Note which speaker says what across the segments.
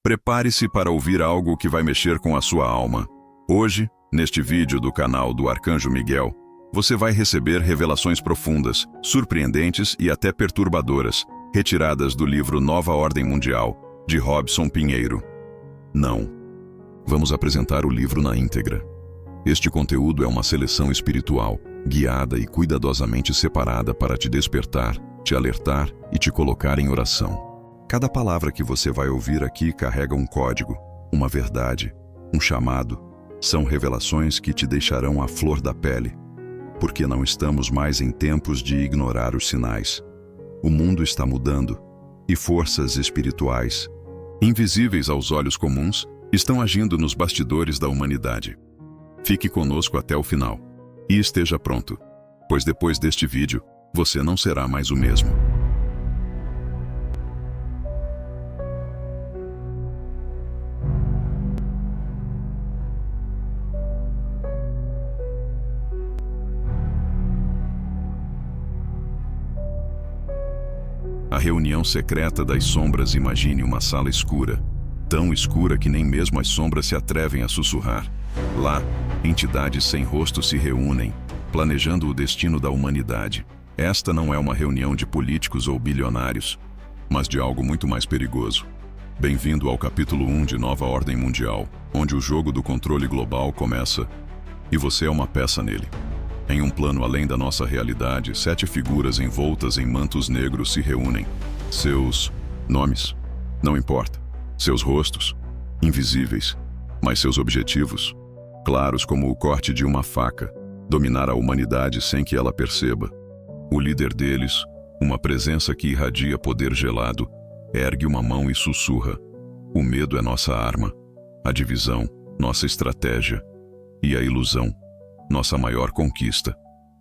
Speaker 1: Prepare-se para ouvir algo que vai mexer com a sua alma. Hoje, neste vídeo do canal do Arcanjo Miguel, você vai receber revelações profundas, surpreendentes e até perturbadoras, retiradas do livro Nova Ordem Mundial, de Robson Pinheiro. Não. Vamos apresentar o livro na íntegra. Este conteúdo é uma seleção espiritual, guiada e cuidadosamente separada para te despertar, te alertar e te colocar em oração. Cada palavra que você vai ouvir aqui carrega um código, uma verdade, um chamado. São revelações que te deixarão à flor da pele, porque não estamos mais em tempos de ignorar os sinais. O mundo está mudando, e forças espirituais, invisíveis aos olhos comuns, estão agindo nos bastidores da humanidade. Fique conosco até o final, e esteja pronto, pois depois deste vídeo, você não será mais o mesmo. A reunião secreta das sombras. Imagine uma sala escura, tão escura que nem mesmo as sombras se atrevem a sussurrar. Lá, entidades sem rosto se reúnem, planejando o destino da humanidade. Esta não é uma reunião de políticos ou bilionários, mas de algo muito mais perigoso. Bem-vindo ao capítulo 1 de Nova Ordem Mundial, onde o jogo do controle global começa, e você é uma peça nele. Em um plano além da nossa realidade, 7 figuras envoltas em mantos negros se reúnem. Seus nomes? Não importa. Seus rostos? Invisíveis. Mas seus objetivos? Claros como o corte de uma faca. Dominar a humanidade sem que ela perceba. O líder deles, uma presença que irradia poder gelado, ergue uma mão e sussurra. O medo é nossa arma. A divisão, nossa estratégia. E a ilusão, nossa maior conquista.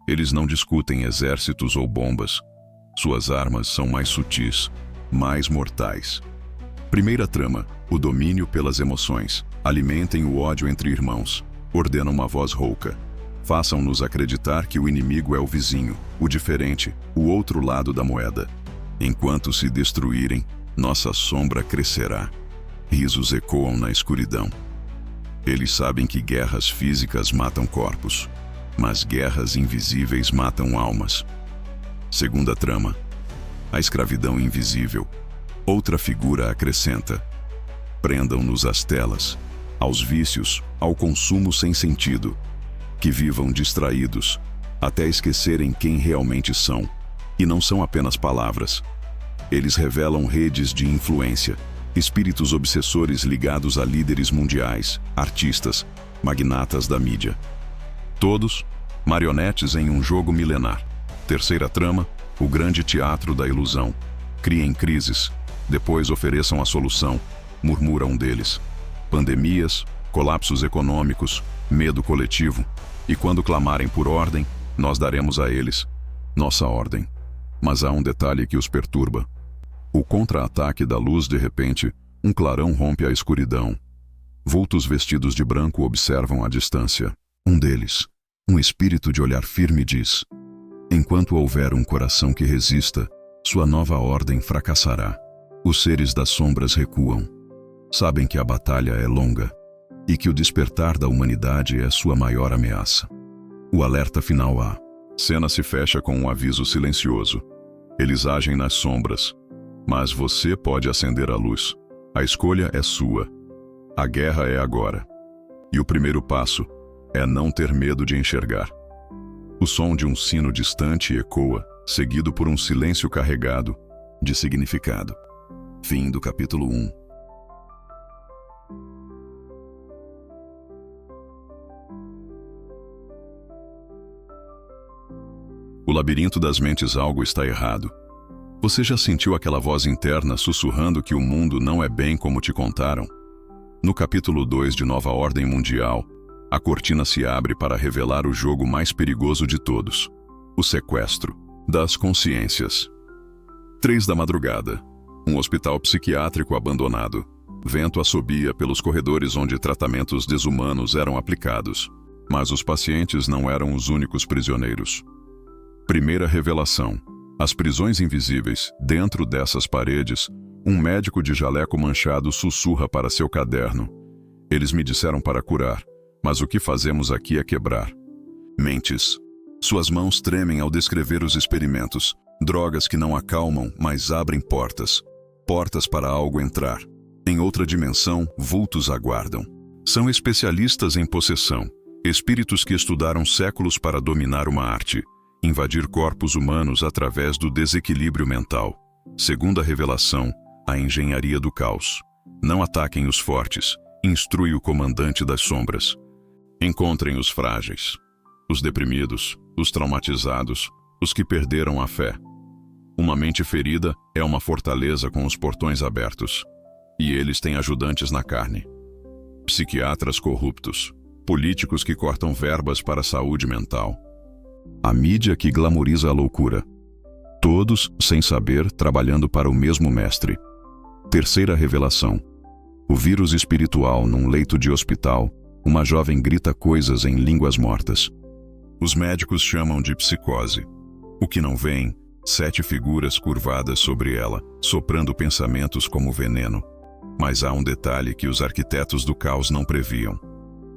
Speaker 1: Eles não discutem exércitos ou bombas. Suas armas são mais sutis, mais mortais. Primeira trama: o domínio pelas emoções. Alimentem o ódio entre irmãos. Ordena uma voz rouca. Façam-nos acreditar que o inimigo é o vizinho, o diferente, o outro lado da moeda. Enquanto se destruírem, nossa sombra crescerá. Risos ecoam na escuridão. Eles sabem que guerras físicas matam corpos, mas guerras invisíveis matam almas. Segunda trama: a escravidão invisível. Outra figura acrescenta. Prendam-nos às telas, aos vícios, ao consumo sem sentido. Que vivam distraídos, até esquecerem quem realmente são. E não são apenas palavras. Eles revelam redes de influência. Espíritos obsessores ligados a líderes mundiais, artistas, magnatas da mídia. Todos, marionetes em um jogo milenar. Terceira trama: o grande teatro da ilusão. Criem crises, depois ofereçam a solução, murmura um deles. Pandemias, colapsos econômicos, medo coletivo. E quando clamarem por ordem, nós daremos a eles nossa ordem. Mas há um detalhe que os perturba. O contra-ataque da luz. De repente, um clarão rompe a escuridão. Vultos vestidos de branco observam à distância. Um deles, um espírito de olhar firme, diz: enquanto houver um coração que resista, sua nova ordem fracassará. Os seres das sombras recuam. Sabem que a batalha é longa e que o despertar da humanidade é sua maior ameaça. O alerta final. A cena se fecha com um aviso silencioso. Eles agem nas sombras, mas você pode acender a luz. A escolha é sua. A guerra é agora. E o primeiro passo é não ter medo de enxergar. O som de um sino distante ecoa, seguido por um silêncio carregado de significado. Fim do capítulo 1. O labirinto das mentes. Algo está errado. Você já sentiu aquela voz interna sussurrando que o mundo não é bem como te contaram? No capítulo 2 de Nova Ordem Mundial, a cortina se abre para revelar o jogo mais perigoso de todos: o sequestro das consciências. 3 da madrugada. Um hospital psiquiátrico abandonado. Vento assobia pelos corredores onde tratamentos desumanos eram aplicados. Mas os pacientes não eram os únicos prisioneiros. Primeira revelação: as prisões invisíveis. Dentro dessas paredes, Um médico de jaleco manchado sussurra para seu caderno. Eles me disseram para curar, mas o que fazemos aqui é quebrar mentes. Suas mãos tremem ao descrever os experimentos. Drogas que não acalmam, mas abrem portas. Portas para algo entrar. Em outra dimensão, vultos aguardam. São especialistas em possessão. Espíritos que estudaram séculos para dominar uma arte. Invadir corpos humanos através do desequilíbrio mental. Segunda revelação, a engenharia do caos. Não ataquem os fortes. Instrui o comandante das sombras. Encontrem os frágeis. Os deprimidos. Os traumatizados. Os que perderam a fé. Uma mente ferida é uma fortaleza com os portões abertos. E eles têm ajudantes na carne. Psiquiatras corruptos. Políticos que cortam verbas para a saúde mental. A mídia que glamoriza a loucura. Todos, sem saber, trabalhando para o mesmo mestre. Terceira revelação. O vírus espiritual num leito de hospital. Uma jovem grita coisas em línguas mortas. Os médicos chamam de psicose. O que não vem, 7 figuras curvadas sobre ela, soprando pensamentos como veneno. Mas há um detalhe que os arquitetos do caos não previam.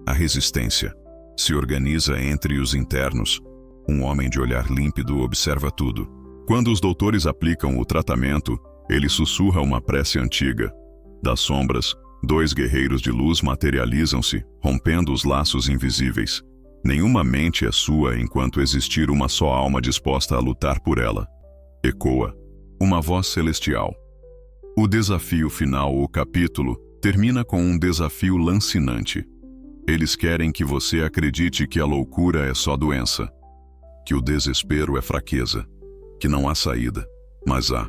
Speaker 1: A resistência. Se organiza entre os internos. Um homem de olhar límpido observa tudo. Quando os doutores aplicam o tratamento, ele sussurra uma prece antiga. Das sombras, 2 guerreiros de luz materializam-se, rompendo os laços invisíveis. Nenhuma mente é sua enquanto existir uma só alma disposta a lutar por ela. Ecoa uma voz celestial. O desafio final, o capítulo, termina com um desafio lancinante. Eles querem que você acredite que a loucura é só doença, que o desespero é fraqueza, que não há saída, mas há.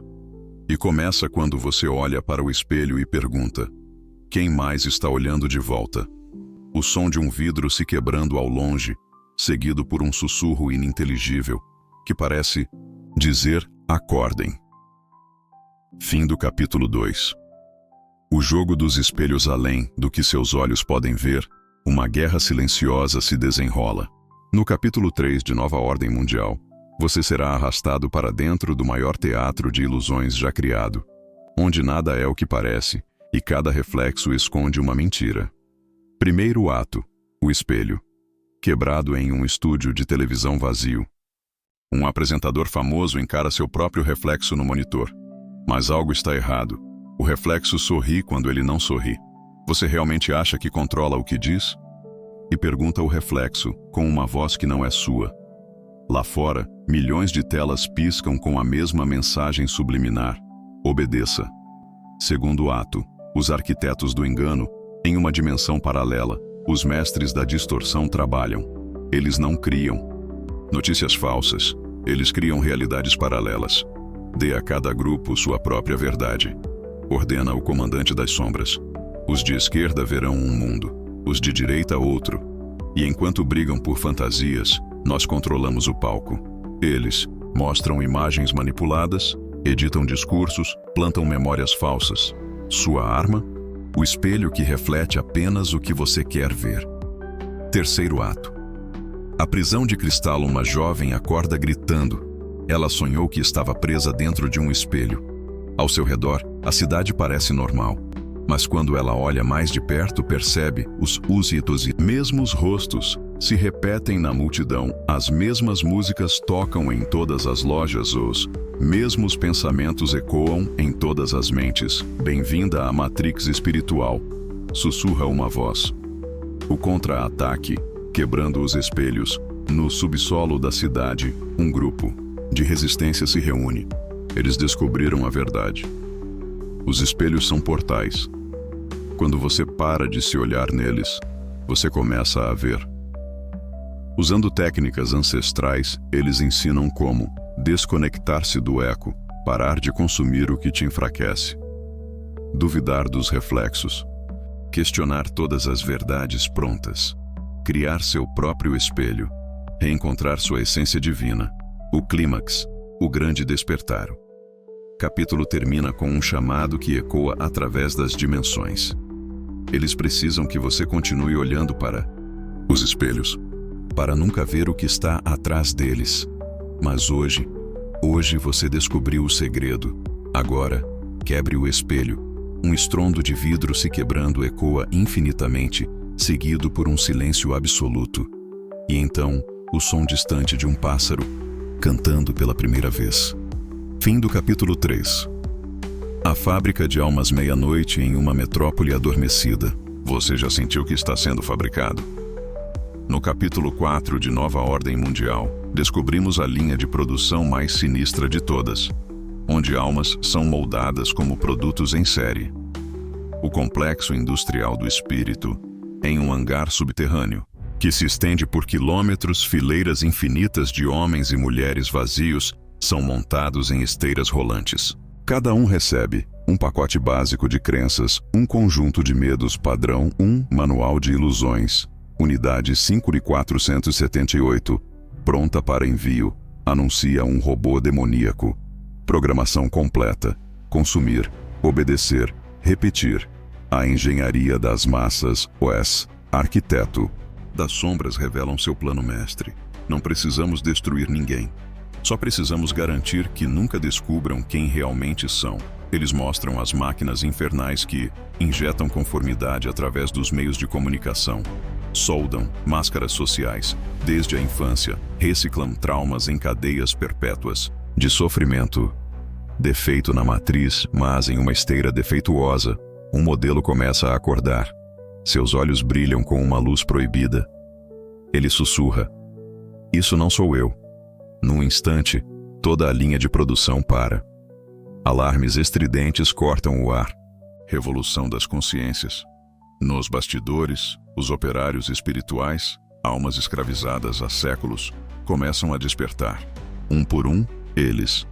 Speaker 1: E começa quando você olha para o espelho e pergunta: quem mais está olhando de volta? O som de um vidro se quebrando ao longe, seguido por um sussurro ininteligível, que parece dizer: acordem. Fim do capítulo 2. O jogo dos espelhos além do que seus olhos podem ver, uma guerra silenciosa se desenrola. No capítulo 3 de Nova Ordem Mundial, você será arrastado para dentro do maior teatro de ilusões já criado, onde nada é o que parece e cada reflexo esconde uma mentira. Primeiro ato, o espelho. Quebrado em um estúdio de televisão vazio. Um apresentador famoso encara seu próprio reflexo no monitor. Mas algo está errado. O reflexo sorri quando ele não sorri. Você realmente acha que controla o que diz? E pergunta ao reflexo, com uma voz que não é sua. Lá fora, milhões de telas piscam com a mesma mensagem subliminar: obedeça. Segundo ato, os arquitetos do engano, em uma dimensão paralela, os mestres da distorção trabalham. Eles não criam notícias falsas, eles criam realidades paralelas. Dê a cada grupo sua própria verdade. Ordena o comandante das sombras. Os de esquerda verão um mundo, os de direita outro. E enquanto brigam por fantasias, nós controlamos o palco. Eles mostram imagens manipuladas, editam discursos, plantam memórias falsas. Sua arma? O espelho que reflete apenas o que você quer ver. Terceiro ato. A prisão de cristal, uma jovem acorda gritando. Ela sonhou que estava presa dentro de um espelho. Ao seu redor, a cidade parece normal. Mas quando ela olha mais de perto, percebe os mesmos rostos se repetem na multidão, as mesmas músicas tocam em todas as lojas, os mesmos pensamentos ecoam em todas as mentes. Bem-vinda à Matrix espiritual, sussurra uma voz. O contra-ataque, quebrando os espelhos, no subsolo da cidade, um grupo de resistência se reúne. Eles descobriram a verdade. Os espelhos são portais. Quando você para de se olhar neles, você começa a ver. Usando técnicas ancestrais, eles ensinam como desconectar-se do eco, parar de consumir o que te enfraquece, duvidar dos reflexos, questionar todas as verdades prontas, criar seu próprio espelho, reencontrar sua essência divina. O clímax, o grande despertar. O capítulo termina com um chamado que ecoa através das dimensões. Eles precisam que você continue olhando para os espelhos, para nunca ver o que está atrás deles. Mas hoje você descobriu o segredo. Agora, Quebre o espelho. Um estrondo de vidro se quebrando ecoa infinitamente, seguido por um silêncio absoluto. E então, o som distante de um pássaro, cantando pela primeira vez. Fim do capítulo 3. A fábrica de almas meia-noite em uma metrópole adormecida. Você já sentiu que está sendo fabricado? No capítulo 4 de Nova Ordem Mundial, descobrimos a linha de produção mais sinistra de todas, onde almas são moldadas como produtos em série. O complexo industrial do espírito, em um hangar subterrâneo, que se estende por quilômetros, fileiras infinitas de homens e mulheres vazios são montados em esteiras rolantes. Cada um recebe um pacote básico de crenças, um conjunto de medos padrão, um manual de ilusões, unidade 5478, pronta para envio, anuncia um robô demoníaco. Programação completa. Consumir, obedecer, repetir. A engenharia das massas, OS, arquiteto. Das sombras revelam seu plano mestre. Não precisamos destruir ninguém. Só precisamos garantir que nunca descubram quem realmente são. Eles mostram as máquinas infernais que injetam conformidade através dos meios de comunicação. Soldam máscaras sociais, desde a infância, reciclam traumas em cadeias perpétuas de sofrimento. Defeito na matriz, mas em uma esteira defeituosa, um modelo começa a acordar. Seus olhos brilham com uma luz proibida. Ele sussurra: "Isso não sou eu." Num instante, toda a linha de produção para. Alarmes estridentes cortam o ar. Revolução das consciências. Nos bastidores, os operários espirituais, almas escravizadas há séculos, começam a despertar. Um por um, eles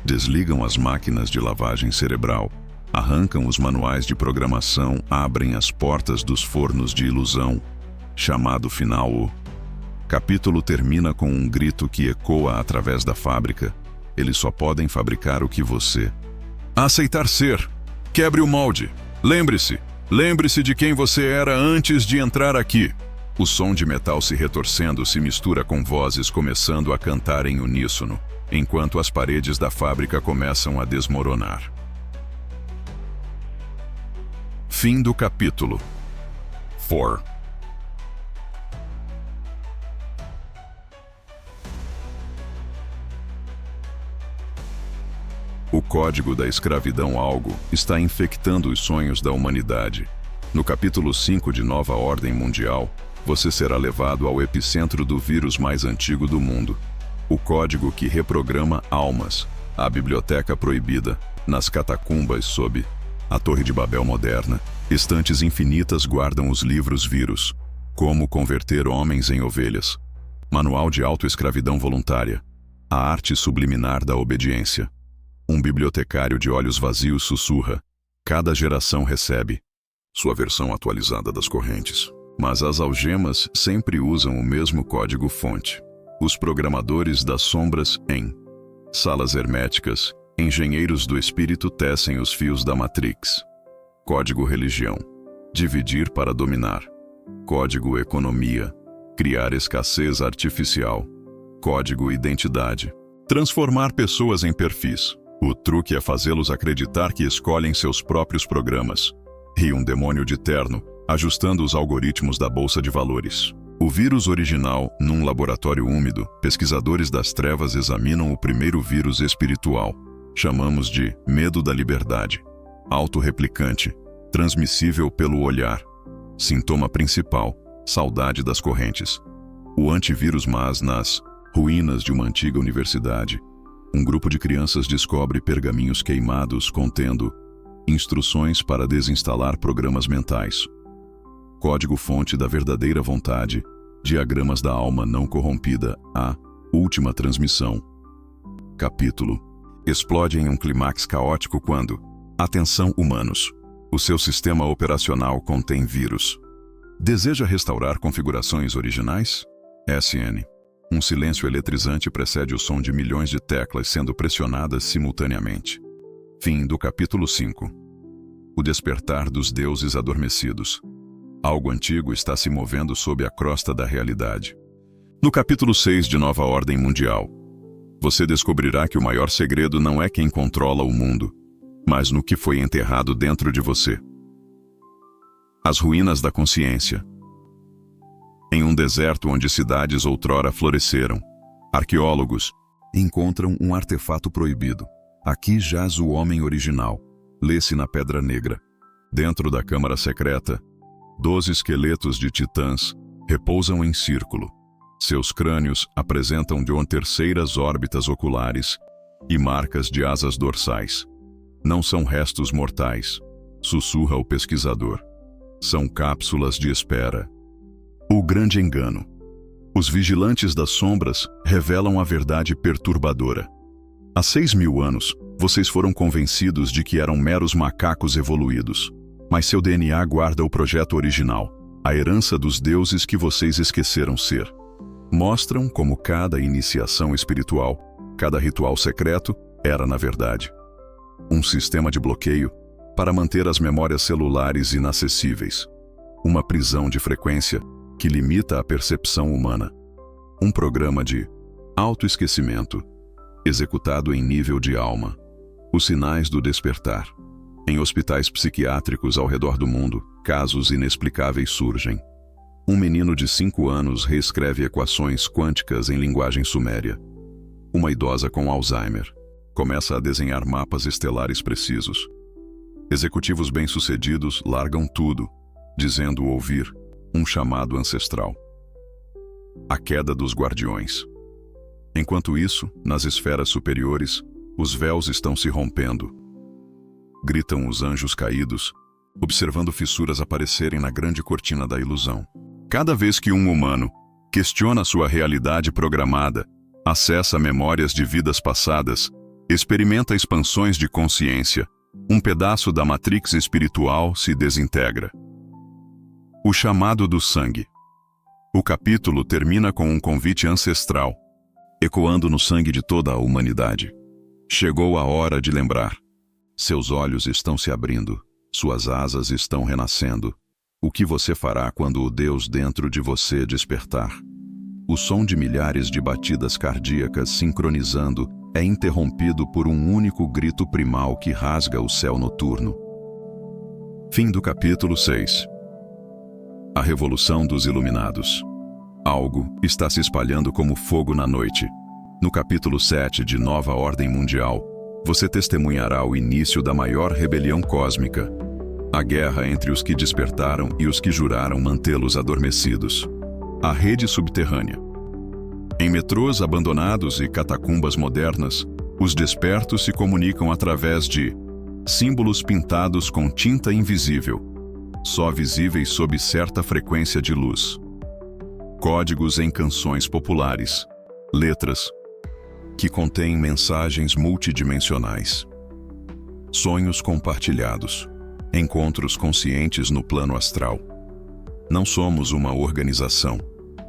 Speaker 1: desligam as máquinas de lavagem cerebral, arrancam os manuais de programação, abrem as portas dos fornos de ilusão. Chamado final. O capítulo termina com um grito que ecoa através da fábrica. Eles só podem fabricar o que você aceitar ser. Quebre o molde. Lembre-se de quem você era antes de entrar aqui. O som de metal se retorcendo se mistura com vozes começando a cantar em uníssono, enquanto as paredes da fábrica começam a desmoronar. Fim do capítulo 4. O código da escravidão algo está infectando os sonhos da humanidade. No capítulo 5 de Nova Ordem Mundial, você será levado ao epicentro do vírus mais antigo do mundo. O código que reprograma almas, a biblioteca proibida, nas catacumbas sob a Torre de Babel moderna. Estantes infinitas guardam os livros vírus. Como converter homens em ovelhas. Manual de autoescravidão voluntária. A arte subliminar da obediência. Um bibliotecário de olhos vazios sussurra: cada geração recebe sua versão atualizada das correntes. Mas as algemas sempre usam o mesmo código-fonte. Os programadores das sombras em salas herméticas, engenheiros do espírito tecem os fios da Matrix. Código religião. Dividir para dominar. Código economia. Criar escassez artificial. Código identidade. Transformar pessoas em perfis. O truque é fazê-los acreditar que escolhem seus próprios programas. E um demônio de terno, ajustando os algoritmos da bolsa de valores. O vírus original, num laboratório úmido, pesquisadores das trevas examinam o primeiro vírus espiritual. Chamamos de medo da liberdade. Autorreplicante, transmissível pelo olhar. Sintoma principal, saudade das correntes. O antivírus, mas nas ruínas de uma antiga universidade, um grupo de crianças descobre pergaminhos queimados contendo instruções para desinstalar programas mentais. Código-fonte da verdadeira vontade, diagramas da alma não corrompida, a última transmissão. Capítulo explode em um clímax caótico quando, atenção humanos, o seu sistema operacional contém vírus. Deseja restaurar configurações originais? SN. Um silêncio eletrizante precede o som de milhões de teclas sendo pressionadas simultaneamente. Fim do capítulo 5. O despertar dos deuses adormecidos. Algo antigo está se movendo sob a crosta da realidade. No capítulo 6 de Nova Ordem Mundial, você descobrirá que o maior segredo não é quem controla o mundo, mas no que foi enterrado dentro de você. As ruínas da consciência. Em um deserto onde cidades outrora floresceram, arqueólogos encontram um artefato proibido. Aqui jaz o homem original, lê-se na Pedra Negra. Dentro da câmara secreta, 12 esqueletos de titãs repousam em círculo. Seus crânios apresentam terceiras órbitas oculares e marcas de asas dorsais. Não são restos mortais, sussurra o pesquisador. São cápsulas de espera. O grande engano. Os vigilantes das sombras revelam a verdade perturbadora. Há 6.000 anos, vocês foram convencidos de que eram meros macacos evoluídos. Mas seu DNA guarda o projeto original, a herança dos deuses que vocês esqueceram ser. Mostram como cada iniciação espiritual, cada ritual secreto, era, na verdade, um sistema de bloqueio para manter as memórias celulares inacessíveis. Uma prisão de frequência que limita a percepção humana. Um programa de autoesquecimento, executado em nível de alma. Os sinais do despertar. Em hospitais psiquiátricos ao redor do mundo, casos inexplicáveis surgem. Um menino de 5 anos reescreve equações quânticas em linguagem suméria. Uma idosa com Alzheimer começa a desenhar mapas estelares precisos. Executivos bem-sucedidos largam tudo, dizendo ouvir um chamado ancestral. A queda dos guardiões. Enquanto isso, nas esferas superiores, os véus estão se rompendo. Gritam os anjos caídos, observando fissuras aparecerem na grande cortina da ilusão. Cada vez que um humano questiona sua realidade programada, acessa memórias de vidas passadas, experimenta expansões de consciência, um pedaço da matrix espiritual se desintegra. O chamado do sangue. O capítulo termina com um convite ancestral, ecoando no sangue de toda a humanidade. Chegou a hora de lembrar. Seus olhos estão se abrindo, suas asas estão renascendo. O que você fará quando o Deus dentro de você despertar? O som de milhares de batidas cardíacas sincronizando é interrompido por um único grito primal que rasga o céu noturno. Fim do capítulo 6. A Revolução dos Iluminados. Algo está se espalhando como fogo na noite. No capítulo 7 de Nova Ordem Mundial, você testemunhará o início da maior rebelião cósmica. A guerra entre os que despertaram e os que juraram mantê-los adormecidos. A rede subterrânea. Em metrôs abandonados e catacumbas modernas, os despertos se comunicam através de símbolos pintados com tinta invisível, só visíveis sob certa frequência de luz. Códigos em canções populares, letras que contêm mensagens multidimensionais. Sonhos compartilhados, encontros conscientes no plano astral. Não somos uma organização,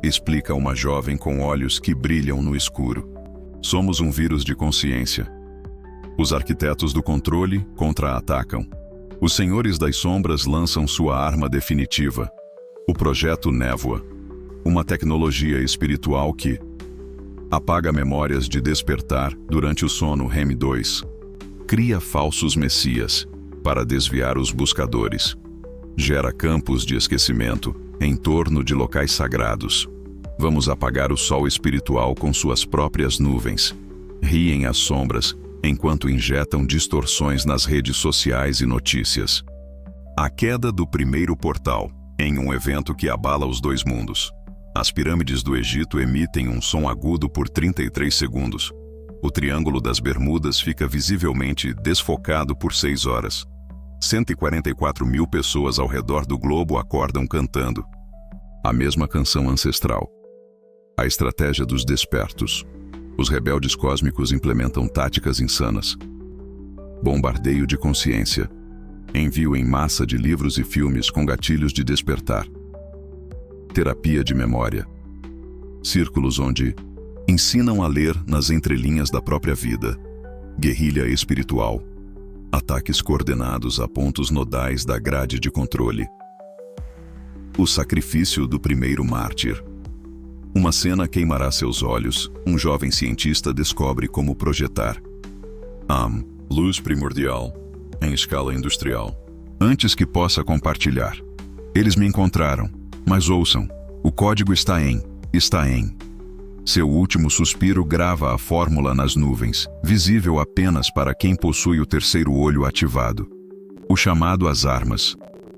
Speaker 1: explica uma jovem com olhos que brilham no escuro. Somos um vírus de consciência. Os arquitetos do controle contra-atacam. Os senhores das sombras lançam sua arma definitiva. O projeto Névoa. Uma tecnologia espiritual que apaga memórias de despertar durante o sono REM 2. Cria falsos messias para desviar os buscadores. Gera campos de esquecimento em torno de locais sagrados. Vamos apagar o sol espiritual com suas próprias nuvens. Riem as sombras enquanto injetam distorções nas redes sociais e notícias. A queda do primeiro portal, em um evento que abala os dois mundos. As pirâmides do Egito emitem um som agudo por 33 segundos. O Triângulo das Bermudas fica visivelmente desfocado por 6 horas. 144.000 pessoas ao redor do globo acordam cantando a mesma canção ancestral. A estratégia dos despertos. Os rebeldes cósmicos implementam táticas insanas. Bombardeio de consciência. Envio em massa de livros e filmes com gatilhos de despertar. Terapia de memória. Círculos onde ensinam a ler nas entrelinhas da própria vida. Guerrilha espiritual. Ataques coordenados a pontos nodais da grade de controle. O sacrifício do primeiro mártir. Uma cena queimará seus olhos. Um jovem cientista descobre como projetar luz primordial em escala industrial, antes que possa compartilhar. Eles me encontraram, mas ouçam, o código está em. Seu último suspiro grava a fórmula nas nuvens, visível apenas para quem possui o terceiro olho ativado. O chamado às armas.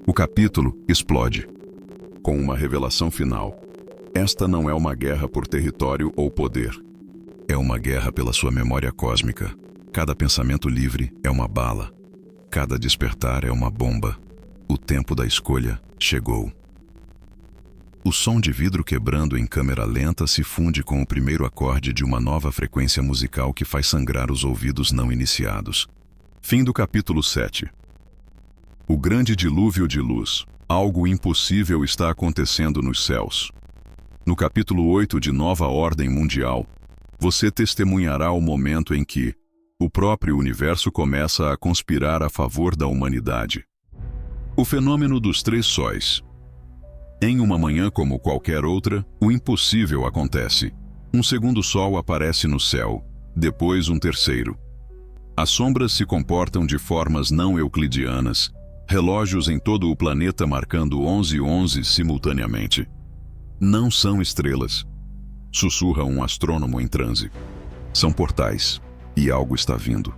Speaker 1: O capítulo explode. Com uma revelação final. Esta não é uma guerra por território ou poder. É uma guerra pela sua memória cósmica. Cada pensamento livre é uma bala. Cada despertar é uma bomba. O tempo da escolha chegou. O som de vidro quebrando em câmera lenta se funde com o primeiro acorde de uma nova frequência musical que faz sangrar os ouvidos não iniciados. Fim do capítulo 7. O grande dilúvio de luz. Algo impossível está acontecendo nos céus. No capítulo 8 de Nova Ordem Mundial, você testemunhará o momento em que o próprio universo começa a conspirar a favor da humanidade. O fenômeno dos três sóis. Em uma manhã como qualquer outra, o impossível acontece. Um segundo sol aparece no céu, depois um terceiro. As sombras se comportam de formas não euclidianas, relógios em todo o planeta marcando 11:11 simultaneamente. Não são estrelas. Sussurra um astrônomo em transe. São portais, e algo está vindo.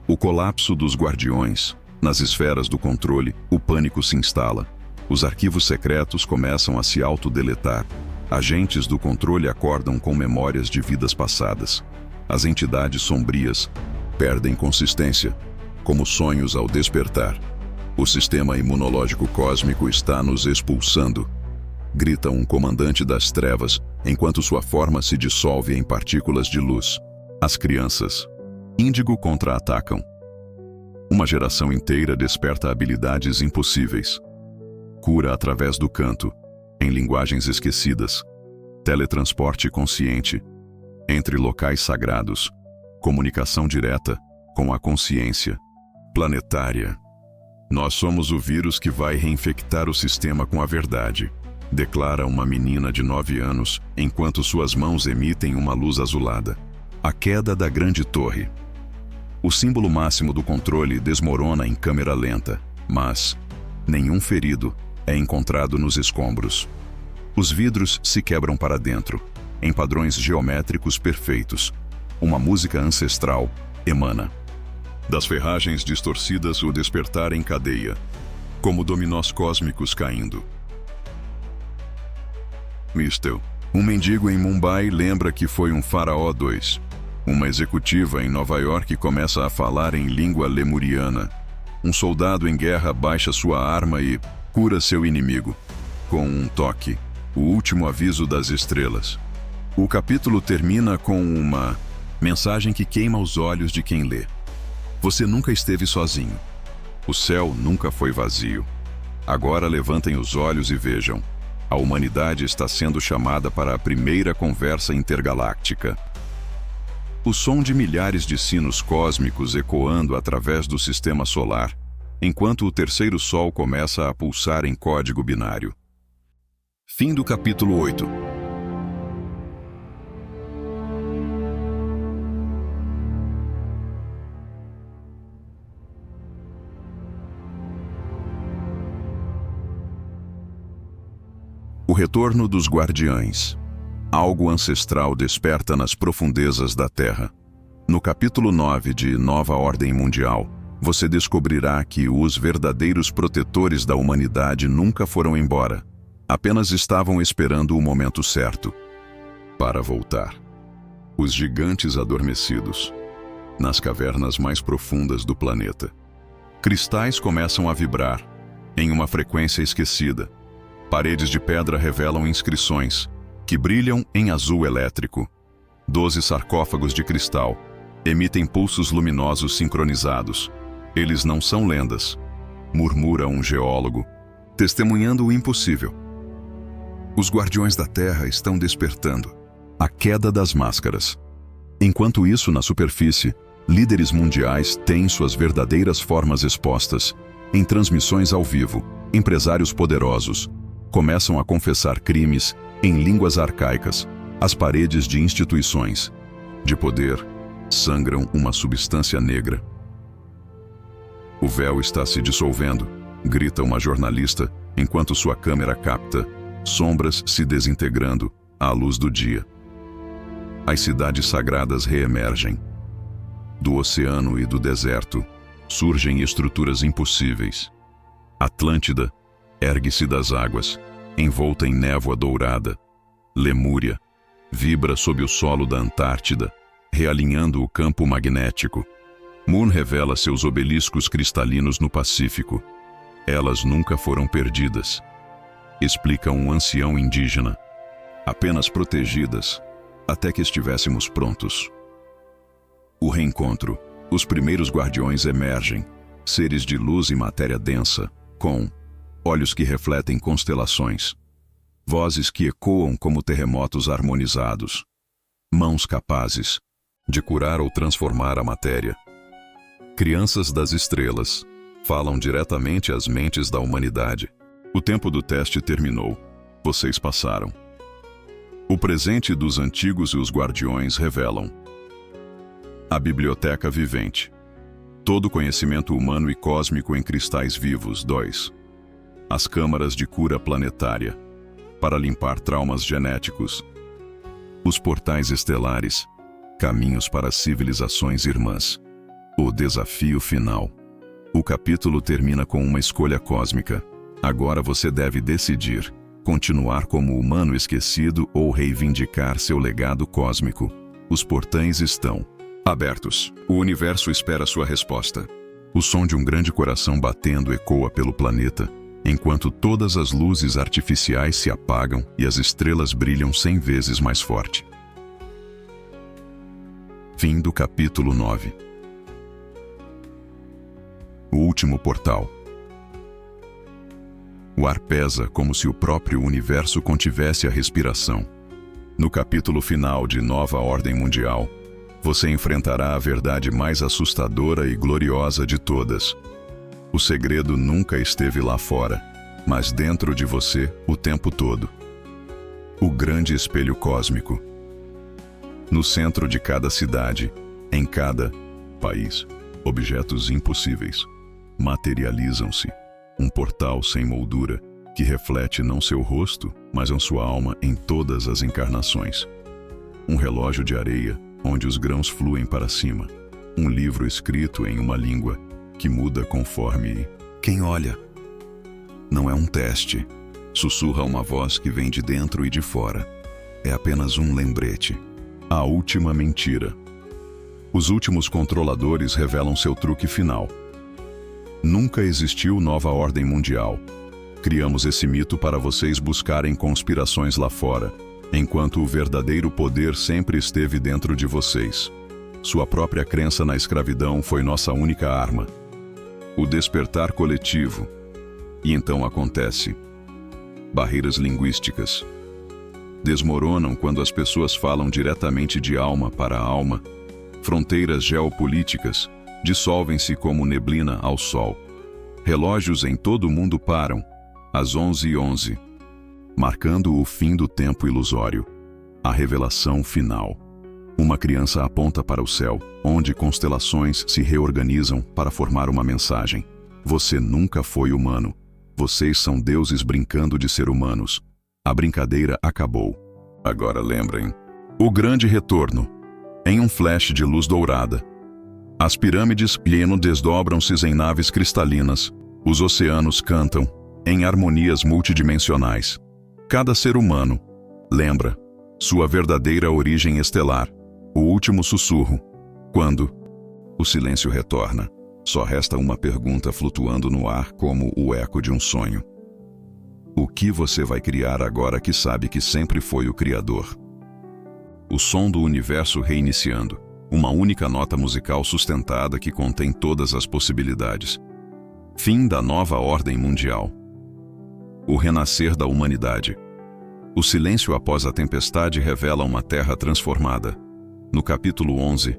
Speaker 1: O colapso dos guardiões. Nas esferas do controle, o pânico se instala. Os arquivos secretos começam a se autodeletar. Agentes do controle acordam com memórias de vidas passadas. As entidades sombrias perdem consistência, como sonhos ao despertar. O sistema imunológico cósmico está nos expulsando. Grita um comandante das trevas, enquanto sua forma se dissolve em partículas de luz. As crianças. Índigo contra-atacam. Uma geração inteira desperta habilidades impossíveis. Cura através do canto, em linguagens esquecidas. Teletransporte consciente. Entre locais sagrados. Comunicação direta com a consciência planetária. Nós somos o vírus que vai reinfectar o sistema com a verdade, declara uma menina de 9 anos, enquanto suas mãos emitem uma luz azulada. A queda da grande torre. O símbolo máximo do controle desmorona em câmera lenta, mas nenhum ferido é encontrado nos escombros. Os vidros se quebram para dentro, em padrões geométricos perfeitos. Uma música ancestral emana. Das ferragens distorcidas, o despertar em cadeia, como dominós cósmicos caindo. Mistel. Um mendigo em Mumbai lembra que foi um faraó 2. Uma executiva em Nova York começa a falar em língua lemuriana. Um soldado em guerra baixa sua arma e cura seu inimigo. Com um toque, o último aviso das estrelas. O capítulo termina com uma mensagem que queima os olhos de quem lê. Você nunca esteve sozinho. O céu nunca foi vazio. Agora levantem os olhos e vejam. A humanidade está sendo chamada para a primeira conversa intergaláctica. O som de milhares de sinos cósmicos ecoando através do sistema solar, enquanto o terceiro sol começa a pulsar em código binário. Fim do capítulo 8. O retorno dos guardiães. Algo ancestral desperta nas profundezas da Terra. No capítulo 9 de Nova Ordem Mundial, você descobrirá que os verdadeiros protetores da humanidade nunca foram embora. Apenas estavam esperando o momento certo para voltar. Os gigantes adormecidos. Nas cavernas mais profundas do planeta. Cristais começam a vibrar, em uma frequência esquecida. Paredes de pedra revelam inscrições, que brilham em azul elétrico. 12 sarcófagos de cristal emitem pulsos luminosos sincronizados. Eles não são lendas, murmura um geólogo, testemunhando o impossível. Os guardiões da Terra estão despertando. A queda das máscaras. Enquanto isso, na superfície, líderes mundiais têm suas verdadeiras formas expostas. Em transmissões ao vivo, empresários poderosos começam a confessar crimes em línguas arcaicas. As paredes de instituições de poder sangram uma substância negra. O véu está se dissolvendo, grita uma jornalista, enquanto sua câmera capta sombras se desintegrando à luz do dia. As cidades sagradas reemergem. Do oceano e do deserto surgem estruturas impossíveis. Atlântida ergue-se das águas, envolta em névoa dourada. Lemúria vibra sob o solo da Antártida, realinhando o campo magnético. Mun revela seus obeliscos cristalinos no Pacífico. Elas nunca foram perdidas, explica um ancião indígena. Apenas protegidas, até que estivéssemos prontos. O reencontro. Os primeiros guardiões emergem, seres de luz e matéria densa, com olhos que refletem constelações, vozes que ecoam como terremotos harmonizados, mãos capazes de curar ou transformar a matéria. Crianças das estrelas falam diretamente às mentes da humanidade. O tempo do teste terminou. Vocês passaram. O presente dos antigos e os guardiões revelam a biblioteca vivente. Todo conhecimento humano e cósmico em cristais vivos. 2. As câmaras de cura planetária, para limpar traumas genéticos. Os portais estelares, caminhos para civilizações irmãs. O desafio final. O capítulo termina com uma escolha cósmica. Agora você deve decidir: continuar como humano esquecido ou reivindicar seu legado cósmico. Os portais estão abertos. O universo espera sua resposta. O som de um grande coração batendo ecoa pelo planeta, enquanto todas as luzes artificiais se apagam e as estrelas brilham 100 vezes mais forte. Fim do capítulo 9. O último portal. O ar pesa como se o próprio universo contivesse a respiração. No capítulo final de Nova Ordem Mundial, você enfrentará a verdade mais assustadora e gloriosa de todas. O segredo nunca esteve lá fora, mas dentro de você o tempo todo. O grande espelho cósmico. No centro de cada cidade, em cada país, objetos impossíveis materializam-se. Um portal sem moldura, que reflete não seu rosto, mas a sua alma em todas as encarnações. Um relógio de areia, onde os grãos fluem para cima. Um livro escrito em uma língua, que muda conforme quem olha. Não é um teste, sussurra uma voz que vem de dentro e de fora. É apenas um lembrete. A última mentira. Os últimos controladores revelam seu truque final. Nunca existiu nova ordem mundial. Criamos esse mito para vocês buscarem conspirações lá fora, enquanto o verdadeiro poder sempre esteve dentro de vocês. Sua própria crença na escravidão foi nossa única arma. O despertar coletivo. E então acontece. Barreiras linguísticas desmoronam quando as pessoas falam diretamente de alma para alma. Fronteiras geopolíticas dissolvem-se como neblina ao sol. Relógios em todo o mundo param, às 11h11, marcando o fim do tempo ilusório. A revelação final. Uma criança aponta para o céu, onde constelações se reorganizam para formar uma mensagem. Você nunca foi humano. Vocês são deuses brincando de ser humanos. A brincadeira acabou. Agora lembrem. O grande retorno. Em um flash de luz dourada. As pirâmides Pieno desdobram-se em naves cristalinas. Os oceanos cantam, em harmonias multidimensionais. Cada ser humano lembra sua verdadeira origem estelar. O último sussurro. Quando o silêncio retorna, só resta uma pergunta flutuando no ar como o eco de um sonho. O que você vai criar agora que sabe que sempre foi o Criador? O som do universo reiniciando. Uma única nota musical sustentada que contém todas as possibilidades. Fim da nova ordem mundial. O renascer da humanidade. O silêncio após a tempestade revela uma terra transformada. No capítulo 11,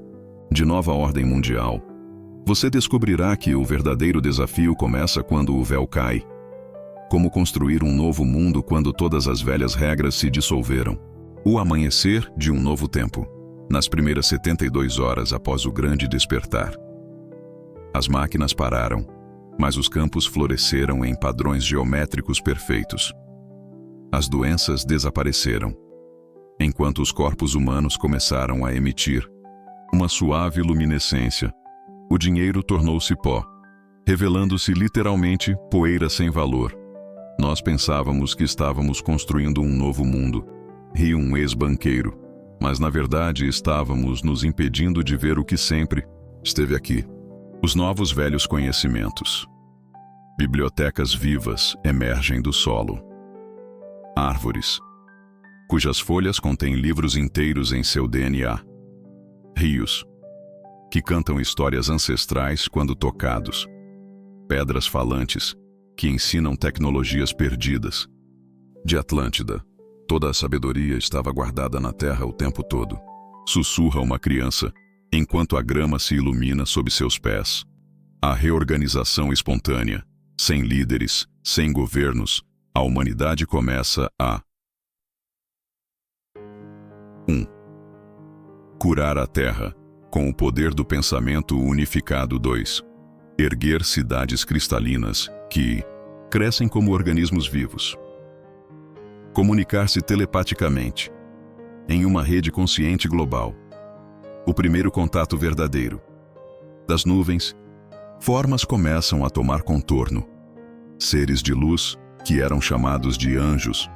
Speaker 1: de Nova Ordem Mundial, você descobrirá que o verdadeiro desafio começa quando o véu cai. Como construir um novo mundo quando todas as velhas regras se dissolveram. O amanhecer de um novo tempo. Nas primeiras 72 horas após o grande despertar. As máquinas pararam. mas os campos floresceram em padrões geométricos perfeitos. As doenças desapareceram, enquanto os corpos humanos começaram a emitir uma suave luminescência. O dinheiro tornou-se pó, revelando-se literalmente poeira sem valor. Nós pensávamos que estávamos construindo um novo mundo, riu um ex-banqueiro, mas na verdade estávamos nos impedindo de ver o que sempre esteve aqui. Os novos velhos conhecimentos. Bibliotecas vivas emergem do solo. Árvores, cujas folhas contêm livros inteiros em seu DNA. Rios, que cantam histórias ancestrais quando tocados. Pedras falantes, que ensinam tecnologias perdidas. De Atlântida, toda a sabedoria estava guardada na terra o tempo todo. Sussurra uma criança, enquanto a grama se ilumina sob seus pés. A reorganização espontânea, sem líderes, sem governos, a humanidade começa a 1. Curar a terra, com o poder do pensamento unificado. 2. Erguer cidades cristalinas, que crescem como organismos vivos. Comunicar-se telepaticamente, em uma rede consciente global. O primeiro contato verdadeiro. Das nuvens, formas começam a tomar contorno. Seres de luz, que eram chamados de anjos,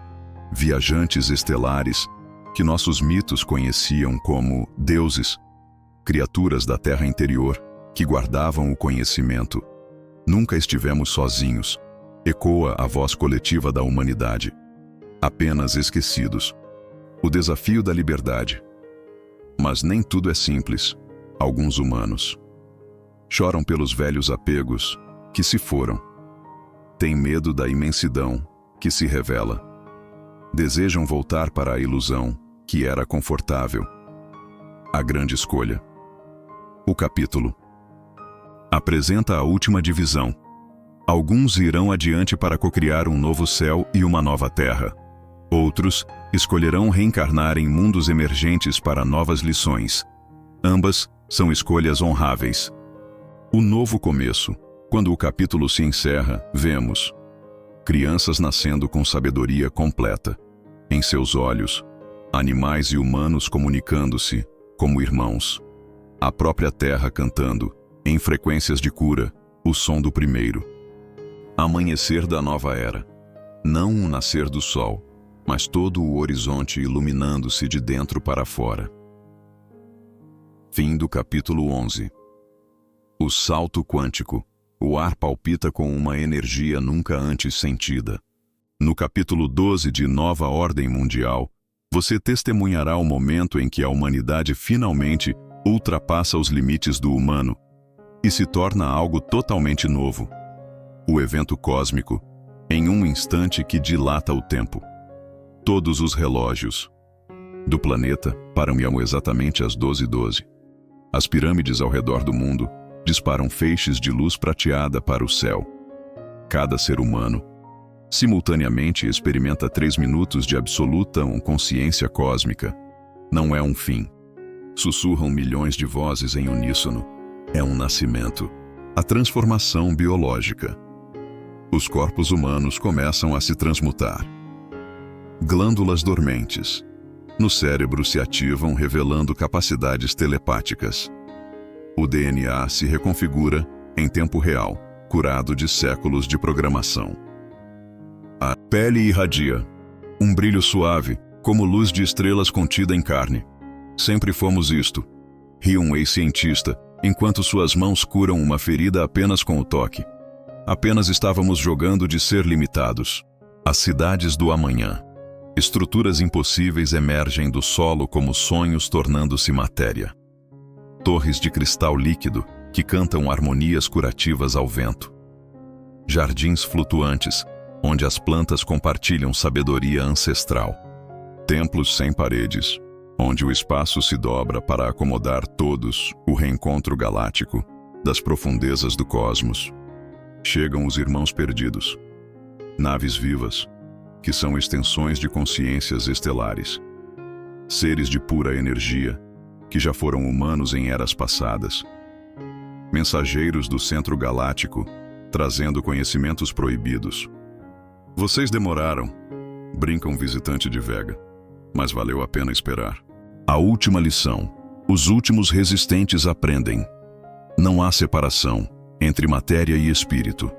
Speaker 1: viajantes estelares, que nossos mitos conheciam como deuses, criaturas da terra interior, que guardavam o conhecimento. Nunca estivemos sozinhos, ecoa a voz coletiva da humanidade. Apenas esquecidos. O desafio da liberdade. Mas nem tudo é simples. Alguns humanos choram pelos velhos apegos que se foram. Têm medo da imensidão que se revela. Desejam voltar para a ilusão que era confortável. A grande escolha. O capítulo apresenta a última divisão. Alguns irão adiante para cocriar um novo céu e uma nova terra. Outros escolherão reencarnar em mundos emergentes para novas lições. Ambas são escolhas honráveis. O novo começo. Quando o capítulo se encerra, vemos crianças nascendo com sabedoria completa. Em seus olhos, animais e humanos comunicando-se como irmãos. A própria terra cantando, em frequências de cura, o som do primeiro amanhecer da nova era. Não um nascer do sol, mas todo o horizonte iluminando-se de dentro para fora. Fim do capítulo 11. O salto quântico. O ar palpita com uma energia nunca antes sentida. No capítulo 12 de Nova Ordem Mundial, você testemunhará o momento em que a humanidade finalmente ultrapassa os limites do humano e se torna algo totalmente novo. O evento cósmico, em um instante que dilata o tempo. Todos os relógios do planeta param exatamente às 12h12. As pirâmides ao redor do mundo disparam feixes de luz prateada para o céu. Cada ser humano, simultaneamente, experimenta 3 minutos de absoluta consciência cósmica. Não é um fim. Sussurram milhões de vozes em uníssono. É um nascimento. A transformação biológica. Os corpos humanos começam a se transmutar. Glândulas dormentes no cérebro se ativam, revelando capacidades telepáticas. O DNA se reconfigura em tempo real, curado de séculos de programação. A pele irradia um brilho suave, como luz de estrelas contida em carne. Sempre fomos isto, riu um ex-cientista, enquanto suas mãos curam uma ferida apenas com o toque. Apenas estávamos jogando de ser limitados. As cidades do amanhã. Estruturas impossíveis emergem do solo como sonhos tornando-se matéria. Torres de cristal líquido que cantam harmonias curativas ao vento. Jardins flutuantes, onde as plantas compartilham sabedoria ancestral. Templos sem paredes, onde o espaço se dobra para acomodar todos, o reencontro galáctico das profundezas do cosmos. Chegam os irmãos perdidos. Naves vivas, que são extensões de consciências estelares. Seres de pura energia, que já foram humanos em eras passadas. Mensageiros do centro galáctico, trazendo conhecimentos proibidos. Vocês demoraram, brinca um visitante de Vega, mas valeu a pena esperar. A última lição. Os últimos resistentes aprendem. Não há separação entre matéria e espírito.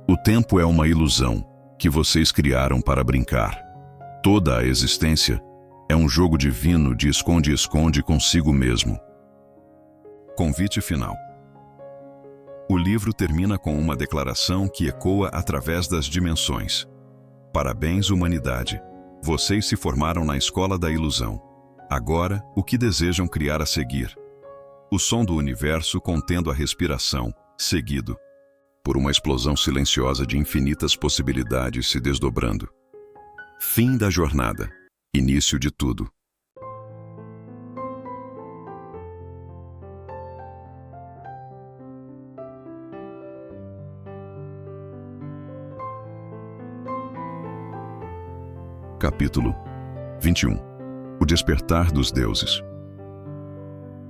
Speaker 1: O tempo é uma ilusão que vocês criaram para brincar. Toda a existência é um jogo divino de esconde-esconde consigo mesmo. Convite final. O livro termina com uma declaração que ecoa através das dimensões. Parabéns, humanidade. Vocês se formaram na escola da ilusão. Agora, o que desejam criar a seguir? O som do universo contendo a respiração, seguido por uma explosão silenciosa de infinitas possibilidades se desdobrando. Fim da jornada. Início de tudo. Capítulo 21. O despertar dos deuses.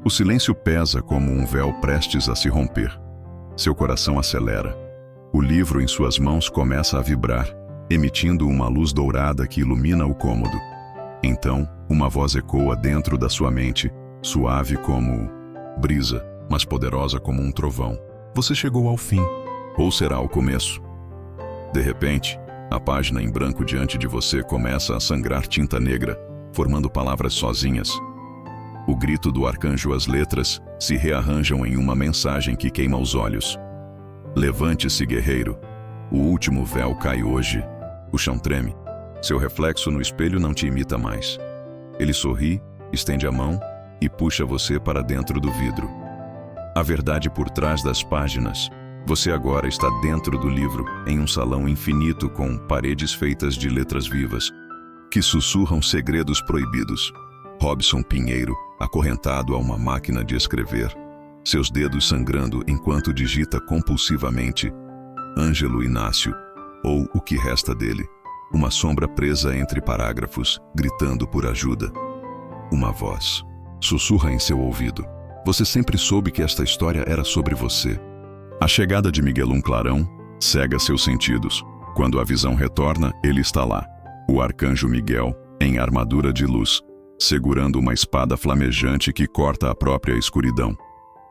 Speaker 1: O silêncio pesa como um véu prestes a se romper. Seu coração acelera. O livro em suas mãos começa a vibrar, emitindo uma luz dourada que ilumina o cômodo. Então, uma voz ecoa dentro da sua mente, suave como brisa, mas poderosa como um trovão. Você chegou ao fim, ou será o começo? De repente, a página em branco diante de você começa a sangrar tinta negra, formando palavras sozinhas. O grito do arcanjo e as letras se rearranjam em uma mensagem que queima os olhos. Levante-se, guerreiro. O último véu cai hoje. O chão treme. Seu reflexo no espelho não te imita mais. Ele sorri, estende a mão e puxa você para dentro do vidro. A verdade por trás das páginas. Você agora está dentro do livro, em um salão infinito com paredes feitas de letras vivas, que sussurram segredos proibidos. Robson Pinheiro, acorrentado a uma máquina de escrever, seus dedos sangrando enquanto digita compulsivamente. Ângelo Inácio, ou o que resta dele, uma sombra presa entre parágrafos, gritando por ajuda. Uma voz sussurra em seu ouvido. Você sempre soube que esta história era sobre você. A chegada de Miguelum Clarão cega seus sentidos. Quando a visão retorna, ele está lá. O arcanjo Miguel, em armadura de luz, segurando uma espada flamejante que corta a própria escuridão.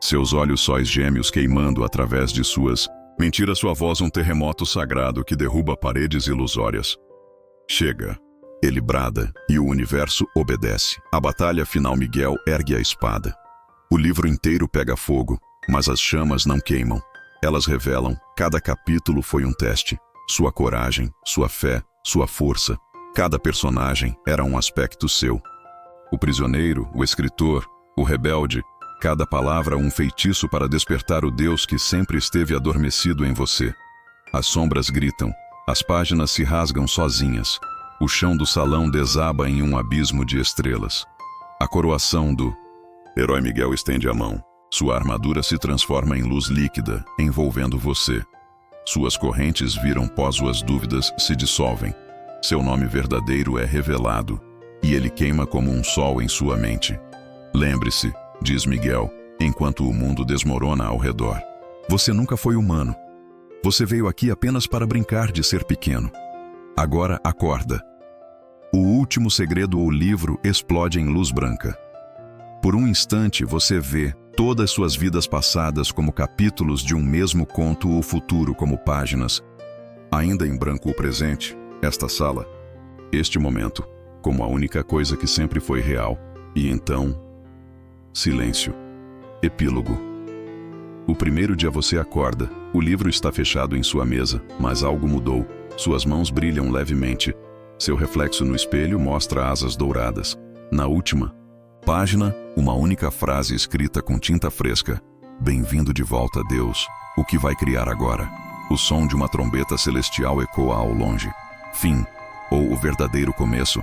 Speaker 1: Seus olhos sóis gêmeos queimando através de suas... Mentira sua voz um terremoto sagrado que derruba paredes ilusórias. Chega. Ele brada, e o universo obedece. A batalha final Miguel ergue a espada. O livro inteiro pega fogo, mas as chamas não queimam. Elas revelam, cada capítulo foi um teste. Sua coragem, sua fé, sua força. Cada personagem era um aspecto seu. O prisioneiro, o escritor, o rebelde, cada palavra um feitiço para despertar o Deus que sempre esteve adormecido em você. As sombras gritam, as páginas se rasgam sozinhas. O chão do salão desaba em um abismo de estrelas. A coroação do herói Miguel estende a mão. Sua armadura se transforma em luz líquida, envolvendo você. Suas correntes viram pó, suas dúvidas se dissolvem. Seu nome verdadeiro é revelado, e ele queima como um sol em sua mente. Lembre-se, diz Miguel, enquanto o mundo desmorona ao redor. Você nunca foi humano. Você veio aqui apenas para brincar de ser pequeno. Agora acorda. O último segredo ou livro explode em luz branca. Por um instante você vê todas suas vidas passadas como capítulos de um mesmo conto ou futuro como páginas. Ainda em branco o presente, esta sala, este momento, como a única coisa que sempre foi real. E então, silêncio. Epílogo. O primeiro dia você acorda, o livro está fechado em sua mesa, mas algo mudou. Suas mãos brilham levemente. Seu reflexo no espelho mostra asas douradas. Na última página, uma única frase escrita com tinta fresca. Bem-vindo de volta, Deus. O que vai criar agora? O som de uma trombeta celestial ecoa ao longe. Fim, ou o verdadeiro começo.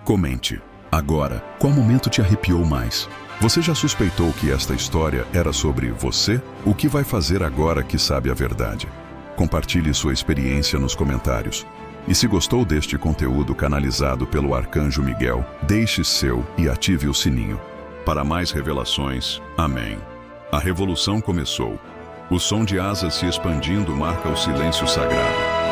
Speaker 1: Comente. Agora, qual momento te arrepiou mais? Você já suspeitou que esta história era sobre você? O que vai fazer agora que sabe a verdade? Compartilhe sua experiência nos comentários. E se gostou deste conteúdo canalizado pelo Arcanjo Miguel, deixe seu e ative o sininho. Para mais revelações, amém. A revolução começou. O som de asas se expandindo marca o silêncio sagrado.